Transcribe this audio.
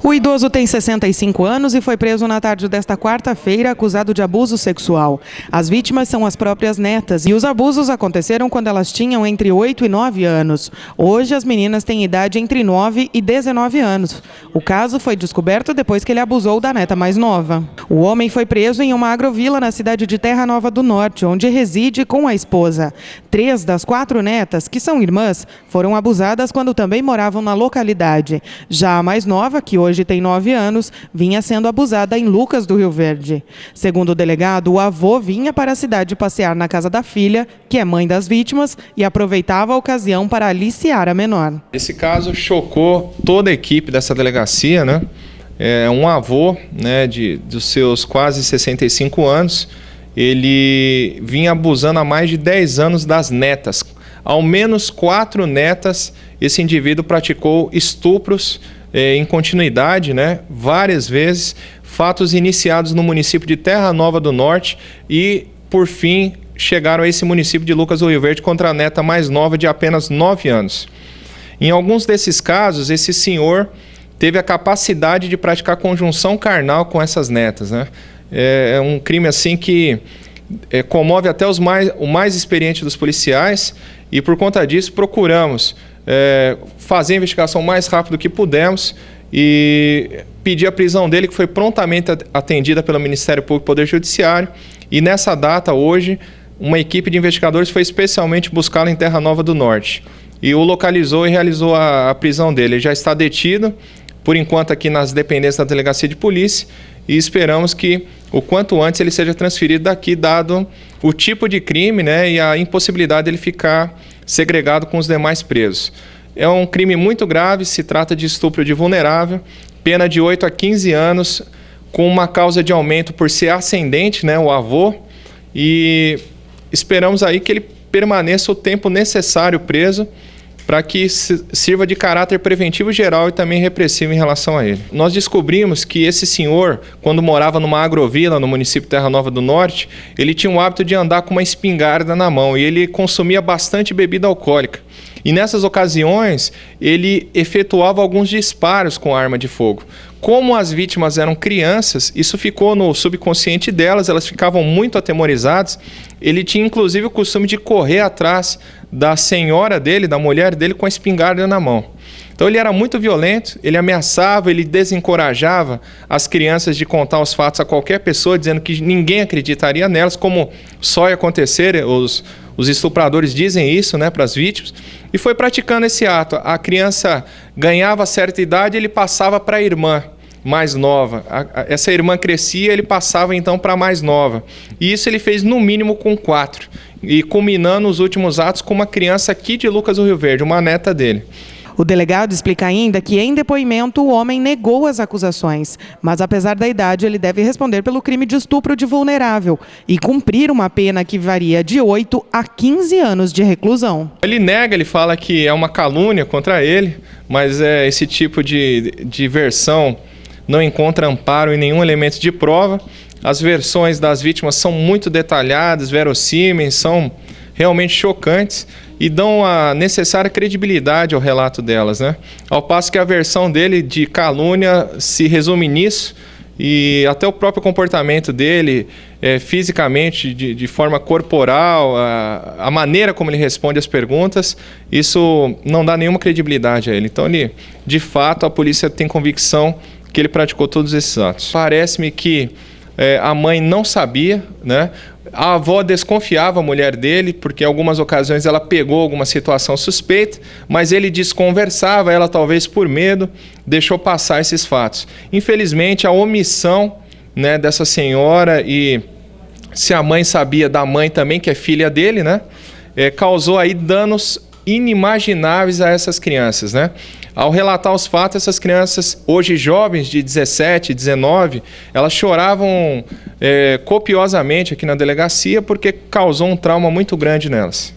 O idoso tem 65 anos e foi preso na tarde desta quarta-feira acusado de abuso sexual. As vítimas são as próprias netas e os abusos aconteceram quando elas tinham entre 8 e 9 anos. Hoje as meninas têm idade entre 9 e 19 anos. O caso foi descoberto depois que ele abusou da neta mais nova. O homem foi preso em uma agrovila na cidade de Terra Nova do Norte, onde reside com a esposa. 3 das 4 netas, que são irmãs, foram abusadas quando também moravam na localidade. Já a mais nova, que hoje tem 9 anos, vinha sendo abusada em Lucas do Rio Verde. Segundo o delegado, o avô vinha para a cidade passear na casa da filha, que é mãe das vítimas, e aproveitava a ocasião para aliciar a menor. Esse caso chocou toda a equipe dessa delegacia, né? Um avô, né, dos seus quase 65 anos, ele vinha abusando há mais de 10 anos das netas. Ao menos 4 netas, esse indivíduo praticou estupros em continuidade, né, várias vezes, fatos iniciados no município de Terra Nova do Norte e, por fim, chegaram a esse município de Lucas do Rio Verde contra a neta mais nova de apenas 9 anos. Em alguns desses casos, esse senhor teve a capacidade de praticar conjunção carnal com essas netas, né? É um crime assim que comove até o mais experiente dos policiais e, por conta disso, procuramos fazer a investigação o mais rápido que pudemos e pedir a prisão dele, que foi prontamente atendida pelo Ministério Público e Poder Judiciário. E nessa data, hoje, uma equipe de investigadores foi especialmente buscá-lo em Terra Nova do Norte e o localizou e realizou a prisão dele. Ele já está detido, por enquanto, aqui nas dependências da Delegacia de Polícia, e esperamos que o quanto antes ele seja transferido daqui, dado o tipo de crime, né, e a impossibilidade dele ficar segregado com os demais presos. É um crime muito grave, se trata de estupro de vulnerável, pena de 8 a 15 anos, com uma causa de aumento por ser ascendente, né, o avô, e esperamos aí que ele permaneça o tempo necessário preso para que sirva de caráter preventivo geral e também repressivo em relação a ele. Nós descobrimos que esse senhor, quando morava numa agrovila no município de Terra Nova do Norte, ele tinha o hábito de andar com uma espingarda na mão e ele consumia bastante bebida alcoólica. E nessas ocasiões, ele efetuava alguns disparos com arma de fogo. Como as vítimas eram crianças, isso ficou no subconsciente delas, elas ficavam muito atemorizadas. Ele tinha inclusive o costume de correr atrás da senhora dele, da mulher dele, com a espingarda na mão. Então ele era muito violento, ele ameaçava, ele desencorajava as crianças de contar os fatos a qualquer pessoa, dizendo que ninguém acreditaria nelas, como só ia acontecer, os estupradores dizem isso, né, para as vítimas, e foi praticando esse ato. A criança ganhava certa idade, ele passava para a irmã mais nova. Essa irmã crescia, ele passava então para a mais nova. E isso ele fez no mínimo com 4, e culminando os últimos atos com uma criança aqui de Lucas do Rio Verde, uma neta dele. O delegado explica ainda que, em depoimento, o homem negou as acusações, mas, apesar da idade, ele deve responder pelo crime de estupro de vulnerável e cumprir uma pena que varia de 8 a 15 anos de reclusão. Ele nega, ele fala que é uma calúnia contra ele, mas esse tipo de versão não encontra amparo em nenhum elemento de prova. As versões das vítimas são muito detalhadas, verossímeis, são realmente chocantes e dão a necessária credibilidade ao relato delas, né? Ao passo que a versão dele de calúnia se resume nisso, e até o próprio comportamento dele, fisicamente, de forma corporal, a maneira como ele responde as perguntas, isso não dá nenhuma credibilidade a ele. Então, de fato, a polícia tem convicção que ele praticou todos esses atos. Parece-me que a mãe não sabia, né? A avó desconfiava a mulher dele, porque em algumas ocasiões ela pegou alguma situação suspeita, mas ele desconversava, ela talvez por medo deixou passar esses fatos. Infelizmente, a omissão, né, dessa senhora, e se a mãe sabia da mãe também, que é filha dele, né, causou aí danos inimagináveis a essas crianças, né? Ao relatar os fatos, essas crianças, hoje jovens de 17, 19, elas choravam copiosamente aqui na delegacia porque causou um trauma muito grande nelas.